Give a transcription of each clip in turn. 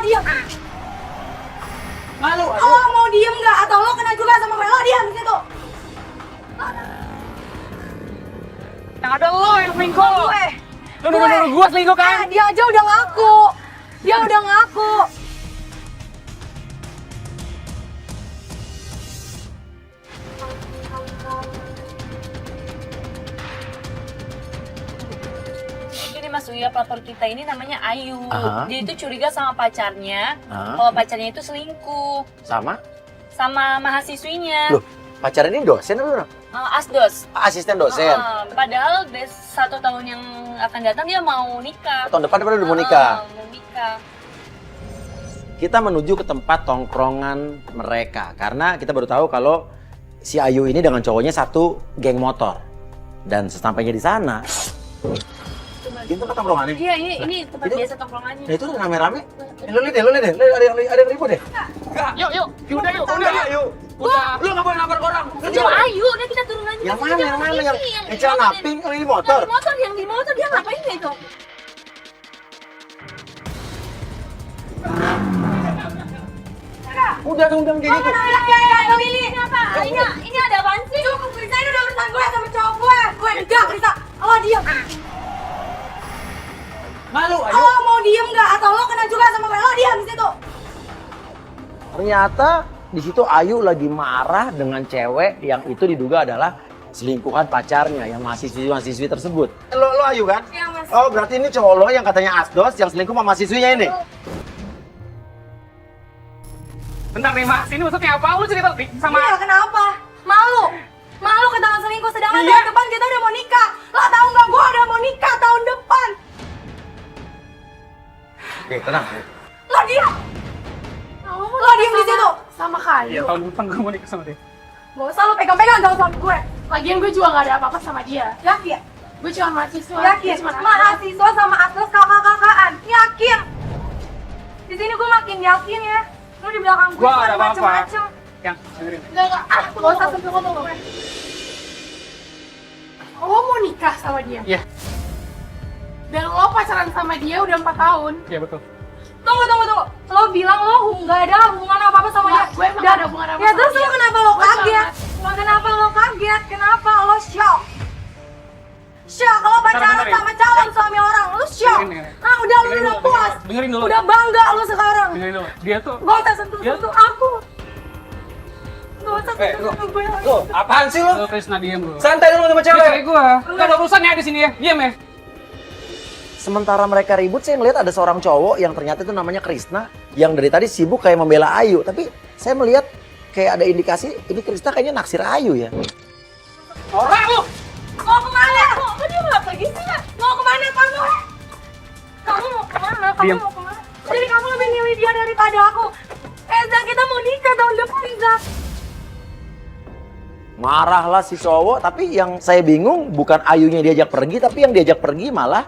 diam. Malu. Lo mau diem nggak? Atau lo kena juga sama gue? Lo diam di situ. Yang ada lo yang selingkuh. Gue. Lo nuduh gue selingkuh kan? Dia aja udah ngaku. Dia udah ngaku. Jadi Mas Uya, pelapor kita ini namanya Ayu. Aha. Dia itu curiga sama pacarnya, Hah? kalau pacarnya itu selingkuh Sama? sama mahasiswinya. Loh, pacaran ini dosen apa? Asdos. Asisten dosen. Padahal 1 tahun yang akan datang dia mau nikah. Tahun depan udah mau nikah. Mau nikah. Kita menuju ke tempat tongkrongan mereka karena kita baru tahu kalau si Ayu ini dengan cowoknya satu geng motor. Dan sesampainya di sana, itu tempat tongkrongannya. Iya, ini tempat Itu- biasa tongkrongannya. Nah itu udah rame-rame. Lu lihat deh, ada yang ribut deh. Yuk. Udah yuk. Udah. Lu nggak boleh lapor ke orang. Itu Ayu, udah kita turun aja. Yang mana? Yang mana? Yang Ini, celana pink kalau di motor. Yang di motor dia ngapain itu? Udah dong kayak gitu. Ya, Lili. Apa? Ini ada apaan sih? Cukup, Risa. Ini udah urusan gue sama cowok gue. Gue enggak, Risa. Lo diam. Malu. Lo mau diem nggak? Atau lo kena juga sama gue? Lo diam di situ. Ternyata di situ Ayu lagi marah dengan cewek yang itu diduga adalah selingkuhan pacarnya yang mahasiswi tersebut. Lo Ayu kan? Iya, Mas. Oh berarti ini cowok lo yang katanya asdos yang selingkuh sama mahasiswinya ini? Bentar nih Mas, ini maksudnya apa? Lu cerita sama... Iya, kenapa? Malu. Malu ketahuan selingkuh. Sedangkan Iya. tahun depan kita udah mau nikah. Lo tahu nggak? Gue udah mau nikah tahun depan. Oke tenang. Lo diam. Lo diam di situ. Sama Kayu. Iya, tahun depan gue mau nikah sama dia. Gak usah lo pegang-pegang jangan sama gue. Lagian gue juga gak ada apa-apa sama dia. Yakin? Gue cuma mahasiswa. Yakin? Dia cuma anak. Mahasiswa sama atlas kakak-kakaan. Yakin? Di sini gue makin yakin ya. Lo di belakang gue Gua cuma ada apa-apa. macem-macem. Yang dengerin. Enggak. Gak usah sentuh gue. Lo mau nikah sama dia? Iya. Dan lo pacaran sama dia udah 4 tahun. Iya betul. Tunggu. Lo bilang lo nggak ada hubungan apa-apa sama dia. Nggak, gue emang nggak ada hubungan apa-apa Ya sama terus lo dia. kenapa lo Gue kaget? cuma Kenapa lo kaget? Kenapa lo shock? Shock, lo pacaran Bentar, sama calon suami orang, lo shock. Dengerin. Ah udah lo Dengerin udah dulu, puas. dengerin dulu. Udah bangga lo sekarang. Dengerin dulu. Dia tuh... Gak usah sentuh aku. Gak usah sentuh gue lagi. Lo apaan sih lo? Lu Krisna diem lu. Santai dulu sama Dia cewek. cewek gue. Gak ada urusan ya di sini ya. Diam ya. Sementara mereka ribut, saya ngeliat ada seorang cowok yang ternyata itu namanya Krisna yang dari tadi sibuk kayak membela Ayu. Tapi saya melihat kayak ada indikasi ini Krisna kayaknya naksir Ayu ya. Orang lu. Mau kemana? Kok dia nggak pergi sih? Mau kemana kamu? Kamu mau kemana? Kamu Diam. mau kemana? Jadi kamu lebih milih dia daripada aku. Zak, kita mau nikah tahun depan, Zak. Marahlah si cowok, tapi yang saya bingung bukan Ayunya diajak pergi, tapi yang diajak pergi malah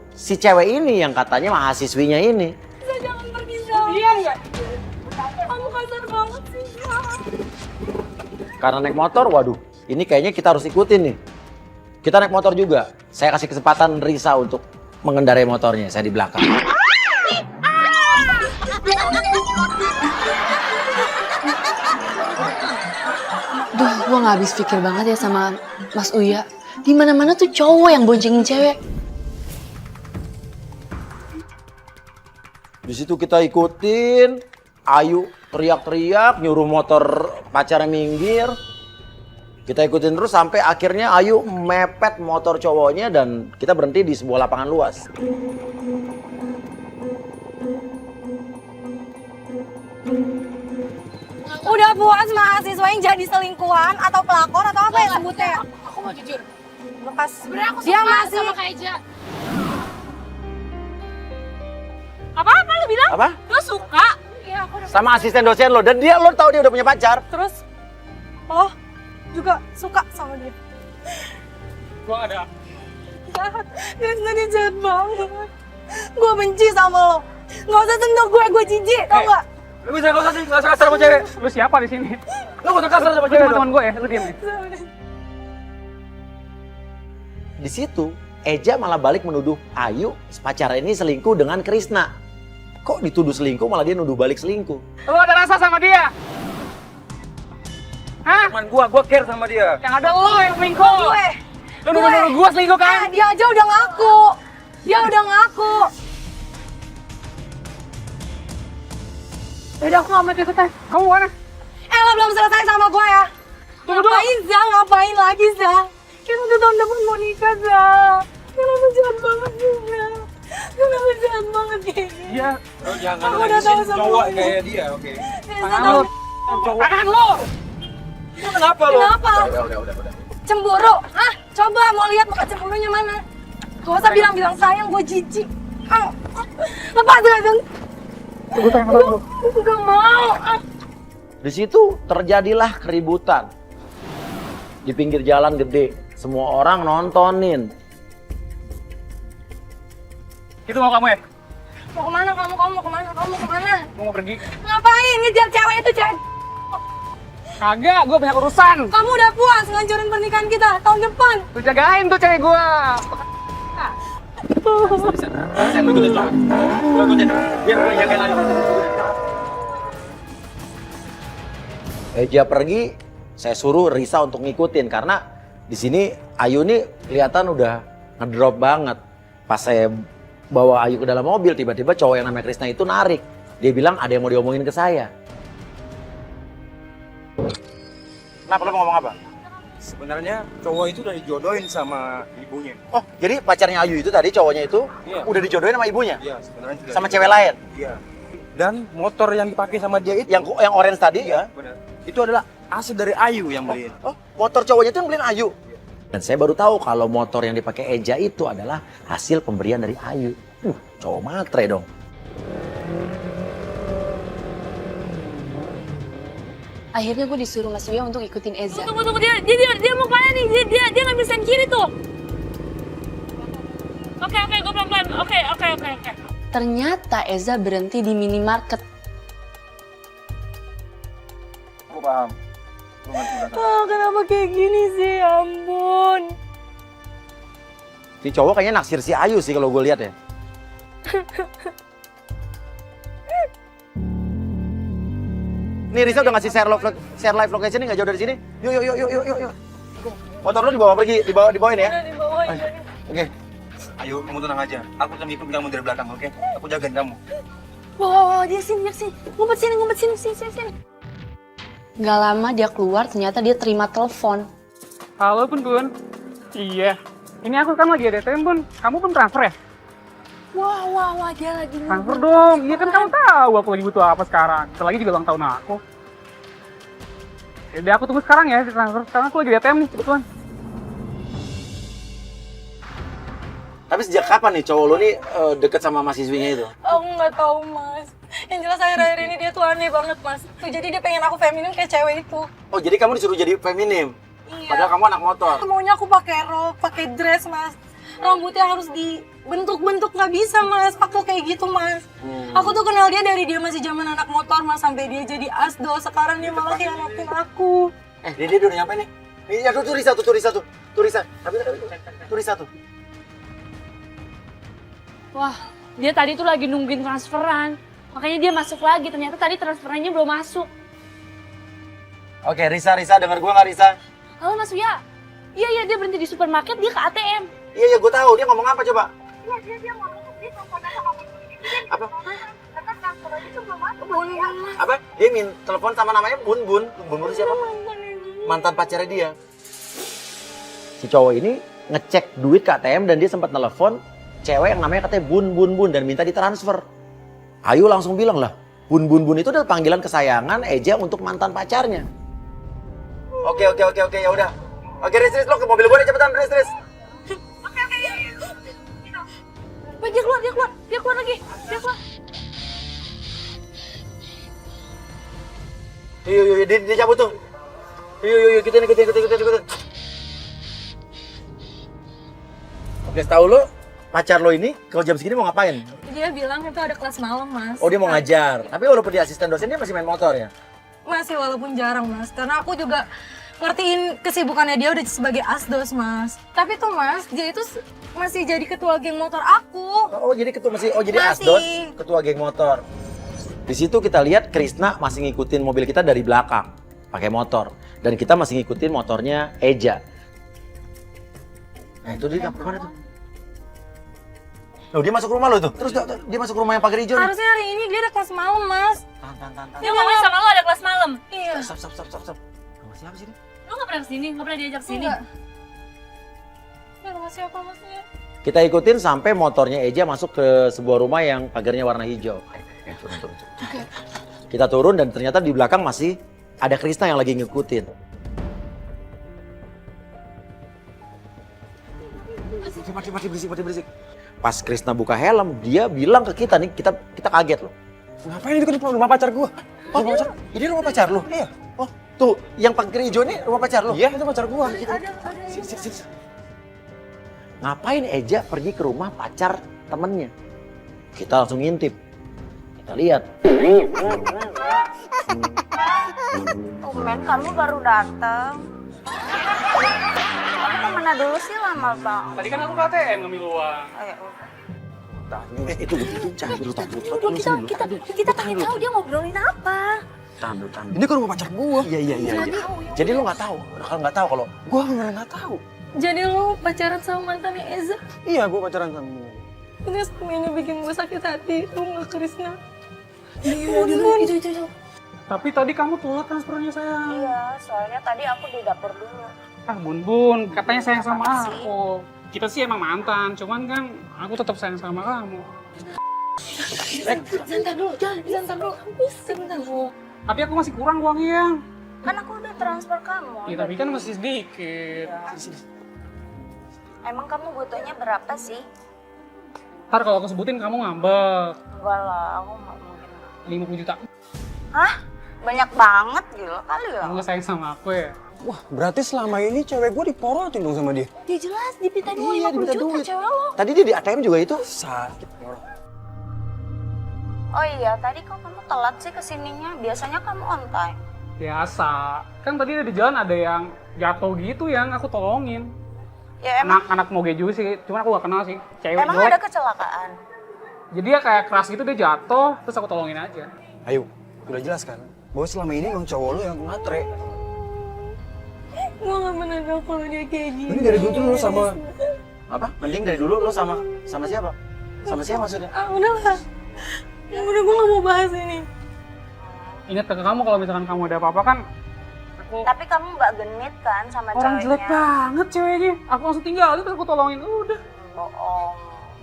si cewek ini yang katanya mahasiswinya ini. Zak, jangan pergi, Zak. Diam nggak? Kamu kasar banget sih, Zak. Karena naik motor, waduh, ini kayaknya kita harus ikutin nih. Kita naik motor juga. Saya kasih kesempatan Risa untuk mengendarai motornya, saya di belakang. Duh, gue gak habis pikir banget ya sama Mas Uya. Di mana-mana tuh cowok yang boncengin cewek. Di situ kita ikutin, Ayu teriak-teriak, nyuruh motor pacarnya minggir. Kita ikutin terus sampai akhirnya Ayu mepet motor cowoknya dan kita berhenti di sebuah lapangan luas. Udah puas mahasiswa yang jadi selingkuhan atau pelakor atau apa yang sebutnya ya? Aku mau jujur. Lepas. Sebenarnya aku Dia suka masih. sama Kaija. Apa lu bilang? Apa? Lu suka? Iya, aku udah. Sama asisten dosen lo dan lo tahu dia udah punya pacar. Terus lo juga suka sama dia? Gue ada. Jahat. Krisna dia jahat banget. Gue benci sama lo. Gak usah sentuh gue jijik, tau gak? Lu bisa gak usah sih, gak usah kasar sama cewek. Lu siapa di sini? Lu gak usah kasar sama cewek. Teman gue ya, lu diam ya. Di situ Eja malah balik menuduh Ayu pacarnya ini selingkuh dengan Krisna. Kok dituduh selingkuh malah dia nuduh balik selingkuh? Lu ada rasa sama dia? Hah? Teman gua care sama dia. Yang ada lo yang selingkuh. Gue. Lu nuduh gua selingkuh kan? Dia aja udah ngaku. Dia udah ngaku. Udah aku gak mau ikutan. Kamu mana? Ella belum selesai sama gue ya. Tunggu dulu. Ngapain, Zah? Ngapain lagi, Zah? Kita udah tahun depan mau nikah, Zah. Kenapa jahat banget sih, Zah? Kenapa jahat banget kayak gini? Iya. Lo jangan Aku udah tahu sama cowok kamu. kayak dia, oke? Tangan lu. Tangan lu. Kenapa lo? Kenapa? Udah. Cemburu? Hah? Coba mau lihat muka cemburunya mana? Gak usah bilang-bilang sayang, gue jijik. Lepas dong. Tunggu tangan lu. Gak mau. Di situ terjadilah keributan. Di pinggir jalan gede, semua orang nontonin. Itu mau kamu ya? Mau kemana kamu? Kamu mau kemana? Kamu mau kemana? Mau pergi? Ngapain ngejar cewek itu, cewek? Kagak, gua banyak urusan. Kamu udah puas ngancurin pernikahan kita tahun depan. Lu jagain tuh cewek gua. Saya mau ikutin cowok. Gua ikutin. Biar gua jagain aja. Eja pergi, saya suruh Risa untuk ngikutin karena di sini Ayu nih kelihatan udah ngedrop banget. Pas saya bawa Ayu ke dalam mobil, tiba-tiba cowok yang namanya Krisna itu narik. Dia bilang ada yang mau diomongin ke saya. Kenapa lo mau ngomong apa? Sebenarnya cowok itu udah dijodohin sama ibunya. Oh, jadi pacarnya Ayu itu tadi cowoknya itu Iya. udah dijodohin sama ibunya? Iya, sebenarnya juga. Sama cewek lain? Iya. Dan motor yang dipakai sama dia itu Yang orange tadi ya? benar. Itu adalah hasil dari Ayu yang beliin. Oh, motor cowoknya itu yang beliin Ayu? Dan saya baru tahu kalau motor yang dipakai Eja itu adalah hasil pemberian dari Ayu. Cowok matre dong. Akhirnya gue disuruh Mas Uya untuk ikutin Eza. Tunggu, dia mau kemana nih? Dia ngambil sen kiri tuh. Oke, gue pelan-pelan. Oke. Ternyata Eza berhenti di minimarket. Aku paham. Lu ngerti udah. Ah, kenapa kayak gini sih? Ya ampun. Si cowok kayaknya naksir si Ayu sih kalau gue lihat ya. Nih Risa udah ngasih share live location nih nggak jauh dari sini. Yuk. Motor lu dibawa pergi, dibawain ya. Udah dibawain. Oke. Ayo, kamu tenang aja. Aku akan ngikut kamu dari belakang, oke? Aku jagain kamu. Wow, dia sini. Ngumpet sini. Gak lama dia keluar, ternyata dia terima telepon. Halo Bun. Iya. Ini aku kan lagi ada ATM Bun. Kamu pun transfer ya? Wah, dia lagi Transfer dong. Iya kan kamu tahu aku lagi butuh apa sekarang. Setelah lagi juga ulang tahun aku. Jadi aku tunggu sekarang ya transfer. Sekarang aku lagi di ATM nih, kebetulan. Tapi sejak kapan nih cowok lu nih deket sama mahasiswinya itu? Aku nggak tahu, Mas. Yang jelas akhir-akhir ini dia tuh aneh banget, Mas. Tuh, jadi dia pengen aku feminim kayak cewek itu. Oh jadi kamu disuruh jadi feminim? Iya. Padahal kamu anak motor. Maunya aku pakai rok, pakai dress, Mas. Rambutnya harus dibentuk-bentuk, nggak bisa, Mas. Aku kayak gitu, Mas. Aku tuh kenal dia dari dia masih zaman anak motor, Mas. Sampai dia jadi asdo. Sekarang dia malah hianatin aku. Dia udah nyampe nih. Ya tuh Risa tuh. Tuh Risa. Tuh Risa tuh. Wah, dia tadi tuh lagi nungguin transferan. Makanya dia masuk lagi. Ternyata tadi transferannya belum masuk. Oke, Risa dengar gua nggak Risa? Halo Mas Uya. Iya, dia berhenti di supermarket, dia ke ATM. Iya, gue tahu. Dia ngomong apa coba? Dia ngomong, dia teleponan sama aku. Apa? Kata transfer aja tuh belum masuk. Apa? Dia telepon sama namanya Bun siapa? Mantan pacarnya dia. Si cowok ini ngecek duit ke ATM dan dia sempat telepon cewek yang namanya katanya Bun dan minta ditransfer. Ayu langsung bilang lah, Bun itu adalah panggilan kesayangan Eja untuk mantan pacarnya. Oke, ya udah. Oke, Riz, lo ke mobil gue nih cepetan, Riz. Oke, iya. Wah, dia keluar lagi. Yuk, dia cabut tuh. Yuk, kita ikutin. Oke, tahu lo, pacar lo ini kalau jam segini mau ngapain? Dia bilang itu ada kelas malam, Mas. Oh, dia mau ngajar. Tapi walaupun dia asisten dosen, dia masih main motor ya? Masih, walaupun jarang, Mas. Karena aku juga ngertiin kesibukannya dia udah sebagai asdos, Mas. Tapi tuh Mas, dia itu masih jadi ketua geng motor aku. Oh jadi ketua jadi Masih. asdos, ketua geng motor. Di situ kita lihat Krisna masih ngikutin mobil kita dari belakang pakai motor dan kita masih ngikutin motornya Eja. Nah itu dia kemana tuh? Loh dia masuk rumah lo tuh. Terus dia masuk rumah yang pagar hijau. Harusnya hari ini dia ada kelas malam, Mas. Tahan. Dia ngomong sama lo ada kelas malam. Iya. Stop. Sama siapa sih ini? Lo nggak pernah kesini, nggak pernah diajak sini. Enggak. Ya, rumah siapa maksudnya? Kita ikutin sampai motornya Eja masuk ke sebuah rumah yang pagarnya warna hijau. Turun. Kita turun dan ternyata di belakang masih ada Krisna yang lagi ngikutin. Mati berisik. Pas Krisna buka helm, dia bilang ke kita nih, kita kaget loh. Ngapain itu kan rumah pacar gua? Oh, ini rumah pacar lo? Iya. Oh, tuh, yang pagar hijau ini rumah pacar lo? Iya, itu pacar gua. Sini. Ngapain Eja pergi ke rumah pacar temennya? Kita langsung ngintip. Kita lihat. Tumben kamu baru datang. Kamu kemana dulu sih lama banget? Tadi kan aku ke ATM ngambil uang. Oh, ya udah. Itu jangan dulu tahan dulu. Kita pengen tahu dia ngobrolin apa. Tahan dulu. Ini kan rumah pacar gua. Iya. Jadi lo nggak tahu. Kalau nggak tahu kalau Gua nggak tahu. Jadi lu pacaran sama mantannya Eza? Iya, gua pacaran sama dia. Ini semuanya bikin gue sakit hati, tuh nggak Krisna. Itu. Tapi tadi kamu telat transfernya sayang. Iya, soalnya tadi aku di dapur dulu. Ah Bun, katanya sayang sama aku. Kita sih emang mantan, cuman kan aku tetap sayang sama kamu. Santar dulu. Sebentar dulu. Tapi aku masih kurang uangnya. Kan aku udah transfer kamu. Ya, tapi kan masih sedikit. Emang kamu butuhnya berapa sih? Ntar kalau aku sebutin kamu ngambek. Enggak lah, aku nggak mungkin. 50 juta. Hah? Banyak banget gila kali ya? Kamu gak sayang sama aku ya? Wah, berarti selama ini cewek gua diporotin dong sama dia. Dia jelas dipinta duit Iya, 50 dipinta juta duit. cewek lo. tadi dia di ATM juga itu. Sakit. Oh iya, tadi kok kamu telat sih kesininya? Biasanya kamu on time. Biasa. Kan tadi di jalan ada yang jatuh gitu yang aku tolongin. Ya emang, Anak moge juga sih, cuman aku gak kenal sih. Cewek emang jelek. ada kecelakaan? Jadi dia kayak keras gitu, dia jatuh, terus aku tolongin aja. Ayo, udah jelas kan? Bahwa selama ini emang cowok lo yang ngatre. Gue gak pernah tahu kalau dia kayak gini. Ini dari dulu tuh lo sama Apa? Mending dari dulu lo sama siapa? Sama siapa maksudnya? Ah, udahlah. Udah gue gak mau bahas ini. Ingat ke kamu kalau misalkan kamu ada apa-apa kan, aku Tapi kamu nggak genit kan sama orang ceweknya? jelek banget ceweknya. Aku langsung tinggalin terus aku tolongin, udah. Bohong.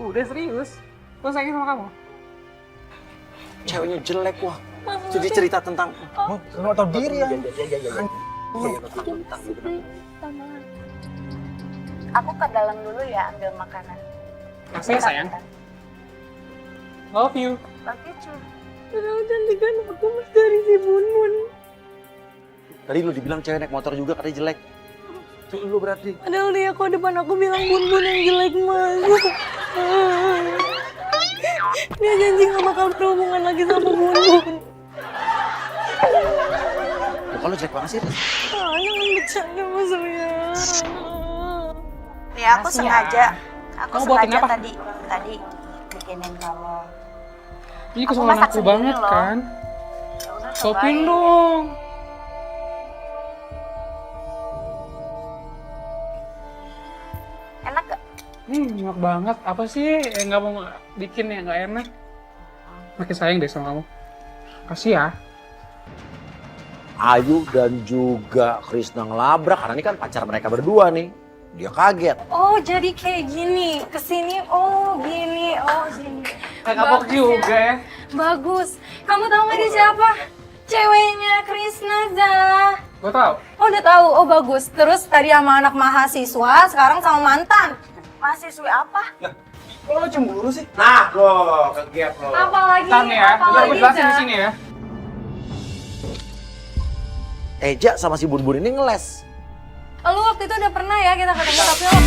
Udah serius. Aku sayang sama kamu. Ceweknya jelek wah. Jadi cerita tentang lo tau diri ya. Aku ke dalam dulu ya ambil makanan. Makasih ya sayang. Love you. Love you too. Padahal cantikan aku mas dari si Bun. Tadi lu dibilang cewek naik motor juga katanya jelek. Itu lu berarti. Padahal dia kok depan aku bilang Bun yang jelek mas. Dia janji gak bakal berhubungan lagi sama Bun. Kalau jelek banget sih. Jangan bercanda mas Uya. Ya aku Makasih sengaja. ya. Aku Kamu buatin sengaja apa? tadi bikinin kamu. Ini Aku kesukaan masak aku sendiri banget loh. kan. Ya udah Sopin cobain. dong. Enak gak? Enak banget. Apa sih yang nggak mau bikin yang nggak enak? Makin sayang deh sama kamu. Kasih ya. Ayu dan juga Krisna ngelabrak karena ini kan pacar mereka berdua nih. Dia kaget. Oh jadi kayak gini. Kesini oh gini. Oh gini. Kapok juga ya. Bagus. Kamu tahu gak dia siapa? Ceweknya Krisna Zah. Gue tau. Oh udah tahu. Oh bagus. Terus tadi sama anak mahasiswa, sekarang sama mantan. Mahasiswi apa? Kok lo cemburu sih? Nah, lo kegap lo. Apalagi? Ntar nih ya. Gue Apalagi jelasin di Zah? sini ya. Eja sama si Bun-Bun ini ngeles. Lu waktu itu udah pernah ya kita ketemu tapi lo